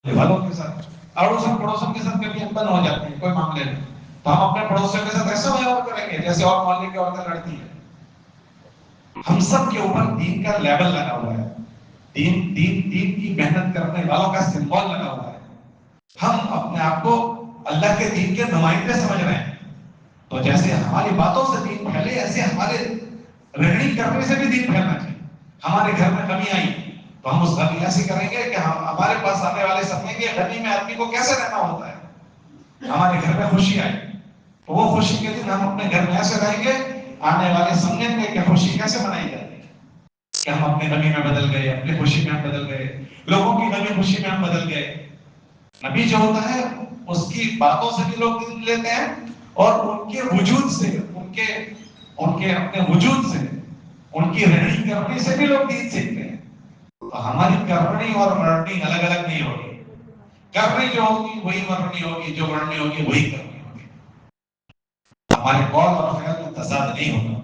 والوں کے ساتھ، اڑوسن پڑوسن کے ساتھ کبھی انبن ہو جاتی ہے کوئی معاملے میں، تو ہم اپنے پڑوسیوں کے ساتھ ایسا ویوہار کریں گے جیسے اور محلے کی عورتیں لڑتی ہیں. ہم سب کے اوپر دین کا لیبل لگا ہوا ہے، دین کی محنت کرنے والوں کا سمبول لگا ہوا ہے. ہم اپنے آپ کو اللہ کے دین کے نمائندے سمجھ رہے ہیں، تو جیسے ہماری باتوں سے دین پھیلے ایسے ہمارے رہنی کرنے سے بھی دین پھیلنا چاہیے. ہمارے گھر میں کمی آئی تو ہم اس غمی ایسی کریں گے کہ ہمارے پاس آنے والے سمجھیں گے غمی میں آدمی کو کیسے رہنا ہوتا ہے. ہمارے گھر میں خوشی آئی تو وہ خوشی کے دن ہم اپنے گھر میں ایسے رہیں گے، آنے والے سمجھیں گے کہ خوشی کیسے منائی جاتی ہے، کہ ہم اپنے غمی میں بدل گئے، اپنی خوشی میں ہم بدل گئے، لوگوں کی غمی خوشی میں ہم بدل گئے. نبی جو ہوتا ہے اس کی باتوں سے بھی لوگ دین لیتے ہیں اور ان کے وجود سے، ان کے اپنے وجود سے، ان کی رہنی کرنی سے بھی لوگ دین سیکھتے ہیں. تو ہماری کرنی اور مرنی الگ الگ نہیں ہوگی. کرنی جو ہوگی وہی مرنی ہوگی، جو مرنی ہوگی وہی کرنی ہوگی. ہمارے قول اور فعل میں تضاد نہیں ہوگا.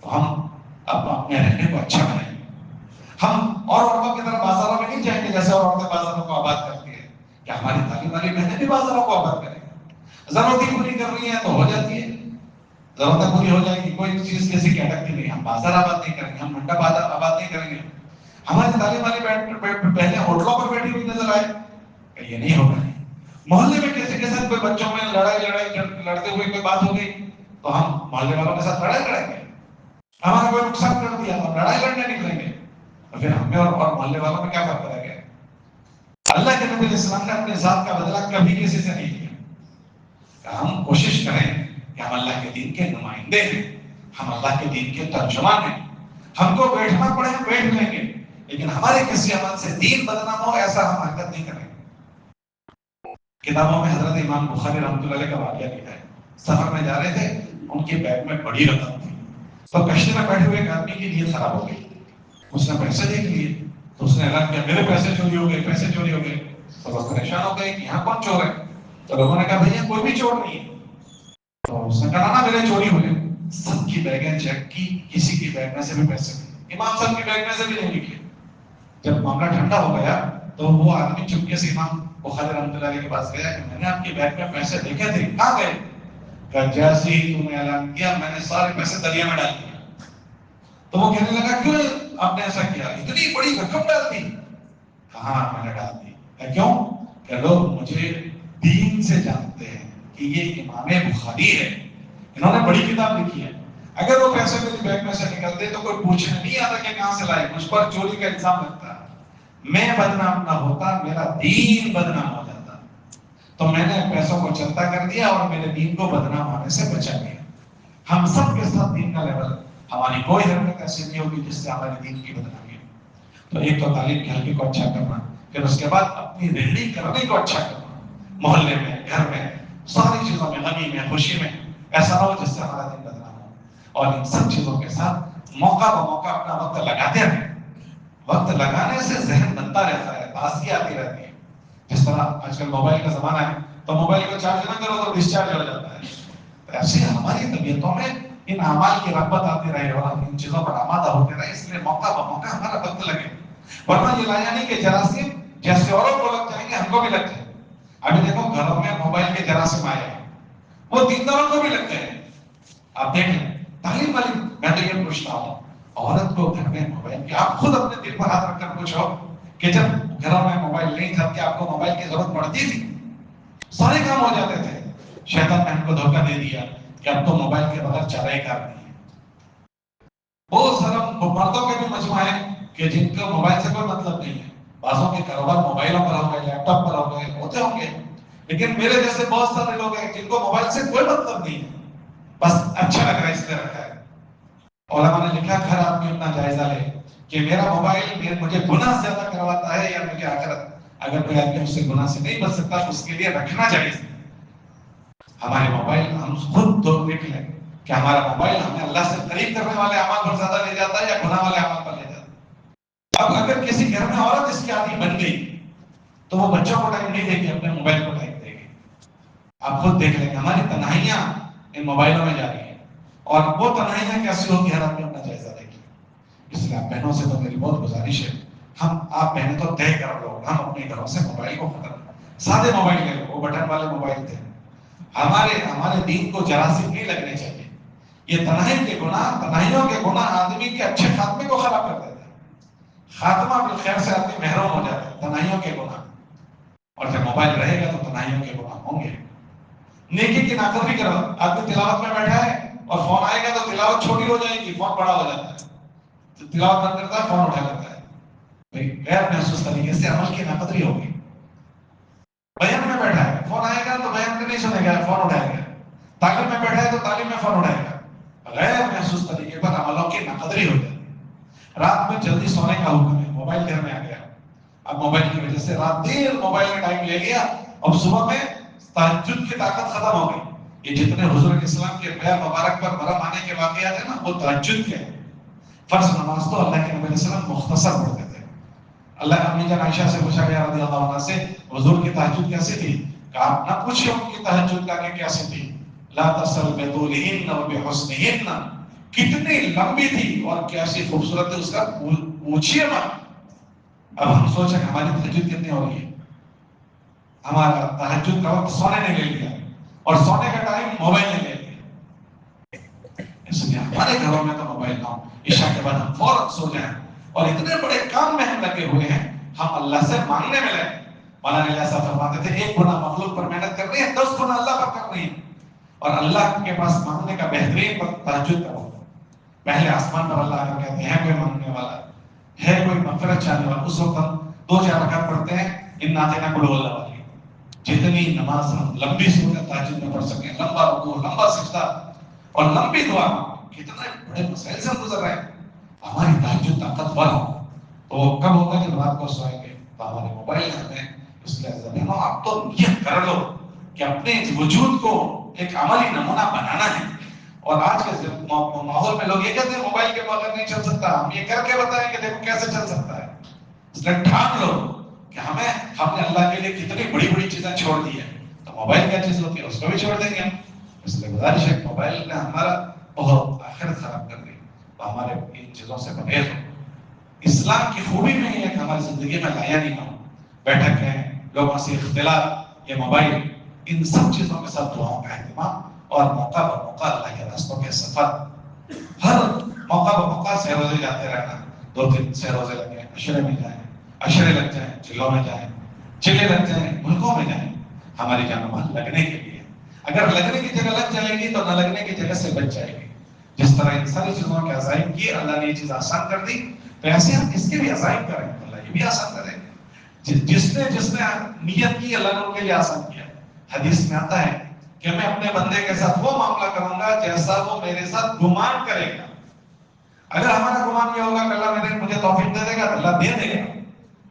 تو ہم اب اپنے رہنے کو اچھا بنائیں گے. ہم اور عورتوں کی طرح بازاروں میں نہیں جائیں گے جیسے اور عورتیں بازاروں کو آباد کرتی ہیں. کہ ہماری تعلیم والی بہنیں بھی بازاروں کو آباد کریں گے. ضرورتیں پوری کر رہی ہیں تو ہو جاتی ہے، ضرورتیں پوری ہو جائے گی، کوئی چیز کسی کی اٹکتی نہیں. ہم بازار آباد نہیں کریں گے، ہم منڈپ آباد نہیں کریں گے. ہماری تعلیم والی بہنیں ہوٹلوں پر بیٹھی ہوئی نظر آئے کہ یہ نہیں ہوگا. محلے میں کسی کے ساتھ کوئی بچوں میں لڑتے ہوئے کوئی بات ہو گئی تو ہم محلے والوں کے ساتھ لڑائی لڑیں گے. ہمارا کوئی نقصان کر دیا تو لڑائی لڑنے نکلیں گے. تو پھر ہمیں اور محلے والوں میں کیا فرق رہ گیا؟ اللہ کے نبی اسلام نے اپنے ذات کا بدلہ کبھی کسی سے نہیں دیا. ہم کوشش کریں کہ ہم اللہ کے دین کے نمائندے ہیں، ہم اللہ کے دین کے ترجمان ہیں. ہم کو بیٹھنا پڑے ہم بیٹھ لیں گے، لیکن ہمارے کسی عمل سے دین بدنام ہو ایسا ہم حرکت نہیں کریں گے. کتابوں میں حضرت امام بخاری رحمۃ اللہ علیہ کا واقعہ لکھا ہے. سفر میں جا رہے تھے، ان کے بیگ میں بڑی رقم تھی. تو کشتی میں بیٹھے ہوئے ایک آدمی کی نیت خراب ہو گئی. اس نے پیسے دیکھ لیے تو اس نے اعلان کیا میرے پیسے چوری ہو گئے، پیسے چوری ہو گئے. تو لوگ پریشان ہو گئے کہ یہاں کون چور ہے. تو لوگوں نے کہا بھیا کوئی بھی چور نہیں ہے. تو اس نے کہا نا میرے چوری ہوئے. سب کی بیگیں چیک کی، کسی کی بیگ میں سے بھی پیسے نہیں. امام صاحب کی بیگ میں سے بھی نہیں نکلے. جب معاملہ ٹھنڈا ہو گیا تو وہ آدمی چپکے سے امام بخاری رحمۃ اللہ علیہ کے پاس گیا کہ میں نے آپ کی بیگ میں پیسے دیکھے تھے، کہاں گئے؟ کہ جیسے ہی تم نے اعلان کیا میں نے سارے پیسے دریا میں ڈال دیے. تو وہ کہنے لگا کیوں آپ نے ایسا کیا؟ اتنی بڑی رقم ڈال دی؟ کہاں میں نے ڈال دی. کہ کیوں؟ کہ لوگ مجھے دین سے جانتے ہیں کہ یہ امام بخاری ہے، انہوں نے بڑی کتاب لکھی ہے. اگر وہ پیسے میری بیگ میں سے نکلتے تو کوئی پوچھنے نہیں آتا کہ کہاں سے لائے، مجھ پر چوری کا الزام لگتا. میں بدنام نہ ہوتا، میرا دین بدنام ہو جاتا. تو میں نے پیسوں کو چلتا کر دیا اور میرے دین کو بدنام ہونے سے بچا لیا. ہم سب کے ساتھ دین کا لیول، ہماری کوئی حرکت ایسی نہیں ہوگی جس سے ہمارے دین کی بدنامی ہو. تو ایک تو تعلیم کے حلقے کو اچھا کرنا، پھر اس کے بعد اپنی رہنی کرنے کو اچھا کرنا. محلے میں، گھر میں، ساری چیزوں میں، غمی میں، خوشی میں ایسا نہ ہو جس سے ہمارا دین بدنام ہو. اور ان سب چیزوں کے ساتھ موقع بموقع اپنا وقت لگاتے رہیں. وقت لگانے سے ذہن بنتا رہتا ہے، تازگی آتی رہتی ہے. جس طرح آج کل موبائل کا زمانہ ہے تو موبائل کو چارج نہ کرو تو ڈسچارج ہو جاتا ہے. ایسے ہماری طبیعتوں میں ان اعمال کی رغبت آتی رہے اور ہم ان چیزوں پر آمادہ ہوتے رہے، اس لیے موقع بموقع ہمارا وقت لگے. ورنہ یہ لایا نہیں کہ جراثیم جیسے اوروں کو لگ جائیں گے ہم کو بھی لگ جائیں. ابھی دیکھو گھروں میں موبائل کے جراثیم آئے ہیں، وہ دینداروں کو بھی لگتے ہیں. آپ دیکھ لیں تعلیم والی، میں تو یہ پوچھتا ہوں عورت کو گھر میں موبائل کی، آپ خود اپنے دل پر ہاتھ رکھ کر پوچھو کہ جب گھروں میں موبائل نہیں تھا کیا آپ کو موبائل کی ضرورت پڑتی تھی؟ سارے کام ہو جاتے تھے. شیطان نے ہم کو دھوکہ دے دیا کہ اب تو موبائل کے بغیر چارہ ہی کار نہیں ہے. بہت سارا مردوں کے بھی مجموعہ ہیں کہ جن کو موبائل سے کوئی مطلب نہیں ہے. بعضوں کے کاروبار موبائلوں پر ہو گئے، لیپ ٹاپ پر ہو گئے، ہوتے ہوں گے. لیکن میرے جیسے بہت سارے لوگ ہیں جن کو موبائل سے کوئی مطلب نہیں ہے، بس اچھا لگ رہا ہے اس لیے رکھا ہے. علماء نے لکھا گھر آدمی اپنا جائزہ لے کہ میرا موبائل مجھے گناہ زیادہ کرواتا ہے یا مجھے آخرت. اگر کوئی آدمی اس سے گناہ سے نہیں بچ سکتا تو اس کے لیے رکھنا جائز ہے. ہمارے موبائل ہم خود تو دیکھ لیں کہ ہمارا موبائل ہمیں اللہ سے قریب کرنے والے اعمال پر زیادہ لے جاتا ہے یا گناہ والے اعمال پر لے جاتا ہے. اب اگر کسی گھر میں عورت اس کی عادی بن گئی تو وہ بچوں کو ٹائم نہیں دے گی، اپنے موبائل کو ٹائم دے گی. آپ خود دیکھ لیں کہ ہماری تنہائیاں ان موبائلوں میں جا رہی ہیں. اور وہ تنہائیاں کیسی ہوگی ہر آدمی اپنا جائزہ دے گی. اس لیے آپ بہنوں سے تو میری بہت گزارش ہے آپ بہنیں تو طے کر لو، ہم اپنے گھروں سے موبائل کو ختم، سادے موبائل لے لو، وہ بٹن والے موبائل تھے. ہمارے دین کو جراثیم نہیں لگنے چاہیے. یہ تنہائی کے گناہ، تنہائیوں کے گناہ آدمی کے اچھے خاتمے کو خراب کر دیتے ہیں. خاتمہ بالخیر سے آدمی محروم ہو جاتا ہے تنہائیوں کے گناہ. اور جب موبائل رہے گا تو تنہائیوں کے گناہ ہوں گے. نیکی کی ناقدری کرو. آدمی تلاوت میں بیٹھا ہے اور فون آئے گا تو تلاوت چھوٹی ہو جائے گی، فون بڑا ہو جاتا ہے. تو تلاوت بند کرتا ہے، فون اٹھا لیتا ہے. غیر محسوس طریقے سے عمل کی ناقدری ہوگی. بیان میں بیٹھا ہے، فون آئے گا تو بیان میں نہیں سنے گا، فون اٹھائے گا. تعلیم میں بیٹھا ہے تو تعلیم میں فون اٹھائے گا. غیر محسوس طریقے پر عملوں کی ناقدری ہو جاتی ہے. رات میں جلدی سونے کا حکم ہے، موبائل گھر میں آ گیا. اب موبائل کی وجہ سے رات دیر موبائل میں ٹائم لے لیا اور صبح میں تہجد کی طاقت ختم ہو گئی. یہ جتنے حضور اسلام کے پیر مبارک پر مرم آنے کے واقعات ہیں نا، وہ تہجد کے ہیں. فرض نماز تو اللہ کے نبی علیہ السلام مختصر پڑھتے تھے. اللہ امی جان عائشہ سے پوچھا گیا رضی اللہ عنہ سے، حضور کی تہجد کیسی تھی؟ کہا آپ نہ پوچھیں ان کی تہجد کا کہ کیسی تھی. لا تسل بطولہن و بحسنہن، کتنی لمبی تھی اور کیسی خوبصورت تھی اس کا پوچھئے مت. اب ہم سوچیں ہماری تہجد کتنی ہو رہی ہے. ہمارا تہجد کا وقت سونے نے لے لیا اور سونے کا ٹائم موبائل نے لے لیا. اس لیے ہمارے گھروں میں تو موبائل نہ ہو. عشاء کے بعد ہم فوراً سو جائیں. اور اتنے بڑے کام میں ہم لگے ہوئے ہیں، ہم اللہ سے مانگنے میں لگے. مولانا علیہ صاحب فرماتے تھے 1 گنا مخلوق پر محنت کر رہی ہے، 10 گنا اللہ پر کر رہی ہے. اور اللہ کے پاس مانگنے کا بہترین وقت تہجد کا وقت. پہلے آسمان پر اللہ آ کر کہتے ہیں کوئی مانگنے والا ہے، کوئی مغفرت چاہنے والا. اس وقت ہم 2-4 رکعت پڑھتے ہیں ان ناتینا قل اللہ والی. جتنی نماز ہم لمبی صورت تہجد میں پڑھ سکیں، لمبا رکوع، لمبا سجدہ اور لمبی دعا، کتنے بڑے مسائل سے ہم گزر رہے ہیں. ہماری تہجد طاقتور ہو تو کب ہوگا جب رات کو سوئیں گے تو ہمارے موبائل ہمیں. اس لیے بہنوں آپ تو نیت کر لو کہ اپنے وجود کو ایک عملی نمونہ بنانا ہے. اور آج کے ماحول میں لوگ یہ کہتے ہیں موبائل کے بغیر نہیں چل سکتا. ہم یہ کر کے بتائیں کہ دیکھو کیسے چل سکتا ہے. اس لیے ٹھان لو کہ ہم نے اللہ کے لیے کتنی بڑی بڑی چیزیں چھوڑ دی ہیں، تو موبائل کیا چیز ہوتی ہے اس کو بھی چھوڑ دیں گے ہم. اس لیے گزارش ہے موبائل نے ہمارا بہت آخرت خراب کر دی. تو ہمارے ان چیزوں سے پرہیز ہو. اسلام کی خوبی میں یہ ہے کہ ہماری زندگی میں لایا نہیں ہو. بیٹھک ہے، لوگوں سے اختلاط، یہ موبائل، ان سب چیزوں کے ساتھ دعاؤں کا اہتمام اور موقع پر موقع اللہ کے راستوں کے سفر. ہر موقع پر موقع سے روزے جاتے رہنا. 2-3 سے روزے لگے، عشرے میں جائیں، عشرے لگ جائیں، چلوں میں جائیں، چلے لگ جائیں، ملکوں میں جائیں. ہماری جان و مال لگنے کے لیے. اگر لگنے کی جگہ لگ جائے گی تو نہ لگنے کی جگہ سے بچ جائے گی. جس طرح ان ساری چیزوں کے عزائم کی اللہ نے یہ چیز آسان کر دی، تو ایسے ہم اس کے بھی عزائم کریں تو اللہ یہ بھی آسان کرے. جس نے نیت کی اللہ نے ان کے لیے آسان کیا. حدیث میں آتا ہے کہ میں اپنے بندے کے ساتھ وہ معاملہ کروں گا جیسا وہ میرے ساتھ گمان کرے گا. اگر ہمارا گمان یہ ہوگا کہ اللہ مجھے توفیق دے دے گا تو اللہ دے دے گا.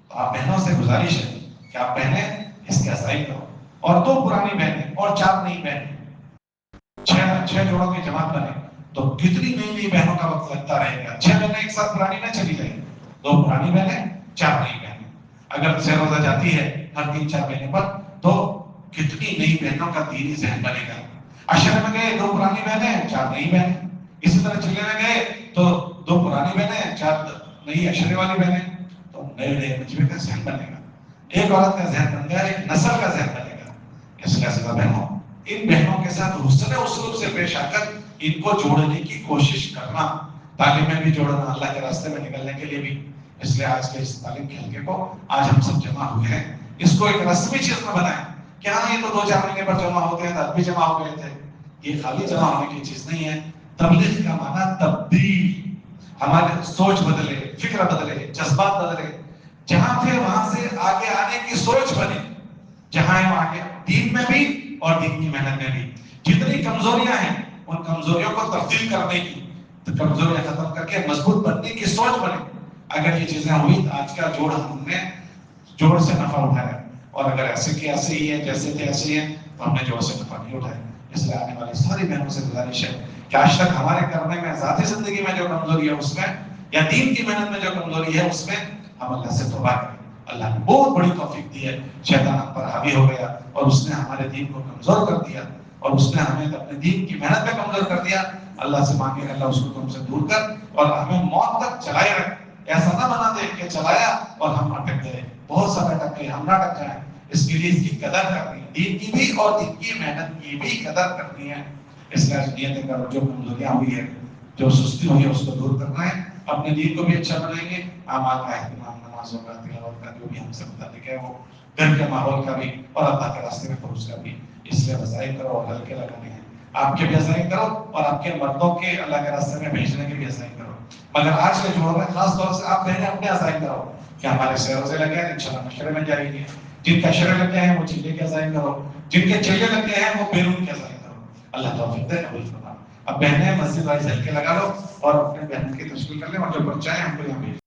تو آپ بہنوں سے گزارش ہے کہ آپ بہنیں اس کے عزائم کرو. اور 2 پرانی بہنیں اور 4 نئی بہنیں، 6 جوڑوں کی جماعت بنے تو کتنی نئی بہنوں کا وقت لگتا رہے گا. 6 بہنیں ایک ساتھ پرانی نہ چلی جائیں، 2 پرانی بہنیں، 4 نئی بہنیں. اگر سے روزہ جاتی ہے ہر 3-4 مہینے پر تو کتنی نئی بہنوں کا دینی ذہن بنے گا. عشرے میں گئے 2 پرانی بہنیں، 4 نئی بہنیں. اسی طرح چلے میں گئے تو 2 پرانی بہنیں، 4 نئی عشرے والی بہنیں. تو نئے مجموعے کا ذہن بنے گا. ایک عورت کا ذہن بن گیا، ایک نسل کا ذہن بنے گا. اس لیے سب بہنوں ان بہنوں کے ساتھ حسن اسلوب سے پیش آ کر ان کو جوڑنے کی کوشش کرنا. تعلیم میں بھی جوڑنا، اللہ کے راستے میں نکلنے کے لیے بھی. اس لیے آج کے اس تعلیم کے حلقے کو آج ہم سب جمع ہوئے ہیں، اس کو ایک رسمی چیز میں بنائیں. کیا یہ تو 2-4 مہینے پر جمع ہوتے ہیں، تب بھی جمع ہو گئے تھے. یہ خالی جمع ہونے کی چیز نہیں ہے. تبلیغ کا معنی تبدیل. ہمارے سوچ بدلے، فکر بدلے، جذبات بدلے. جہاں تھے وہاں سے آگے آنے کی سوچ بنے. جہاں ہے وہاں آگے دین میں بھی اور دین کی محنت میں بھی. جتنی کمزوریاں ہیں ان کمزوریوں کو تبدیل کرنے کی، کمزوریاں ختم کر کے مضبوط بننے کی سوچ بنے. اگر یہ چیزیں ہوئی تو آج کا جوڑ ہم نے جوڑ سے نفع اٹھایا. اور اگر ایسے کے ایسے ہی ہے، جیسے تھے ایسے ہی ہیں، تو ہم نے جوڑ سے نفع نہیں اٹھایا. اس لیے آنے والی ساری بہنوں سے گزارش ہے کہ آج تک ہمارے کرنے میں، ذاتی زندگی میں جو کمزوری ہے اس میں، یا دین کی محنت میں جو کمزوری ہے اس میں ہم اللہ سے توبہ کریں. اللہ نے بہت بڑی توفیق دی ہے. شیطان ہم پر حاوی ہو گیا اور اس نے ہمارے دین کو کمزور کر دیا اور اس نے ہمیں اپنے دین کی محنت میں کمزور کر دیا. اللہ سے مانگے اللہ اس کو تم سے دور کر اور ہمیں موت تک چلائے رکھ. ایسا نہ بنا دے کہ چلایا اور ہم اٹک گئے، بہت سارے اٹک گئے، ہم نہ اٹکائیں۔ اس کے لیے اس کی قدر کرنی ہے، دین کی بھی اور دین کی محنت کی بھی قدر کرنی ہے۔ اس کا نیت کرو، جو کمزوریاں ہوئی ہے، جو سستی ہوئی ہے، اس کو دور کرنا ہے، اپنے دین کو بھی اچھا بنائیں گے، اعمال کا اہتمام، نمازوں کا، تلاوت کا، جو بھی ہم سے متعلق ہے وہ گھر کے ماحول کا بھی اور اللہ کے راستے میں خروج کا بھی، اس لیے وظائف کرو اور ہلکے لگانے ہیں، آپ کے بھی وظائف کرو اور آپ کے مردوں کے اللہ کے راستے میں بھیجنے کے بھی وظائف کرو۔ مگر آج کے جوڑ میں خاص طور سے آپ بہنیں اپنے عزائم کرو کہ ہمارے سے روزے لگے ہیں، انشاءاللہ مشورے میں جائیں گے، جن کے شرے لگے ہیں وہ چلے کے عزائم کرو، جن کے چلے لگے ہیں وہ بیرون کے عزائم کرو۔ اللہ توفیق دے، قبول فرما۔ اب بہنیں مسجد والی ہلکے لگا لو اور اپنے بہن کی تشکیل کر لیں، اور جو بچہ ہے ہم کو یہاں بھیج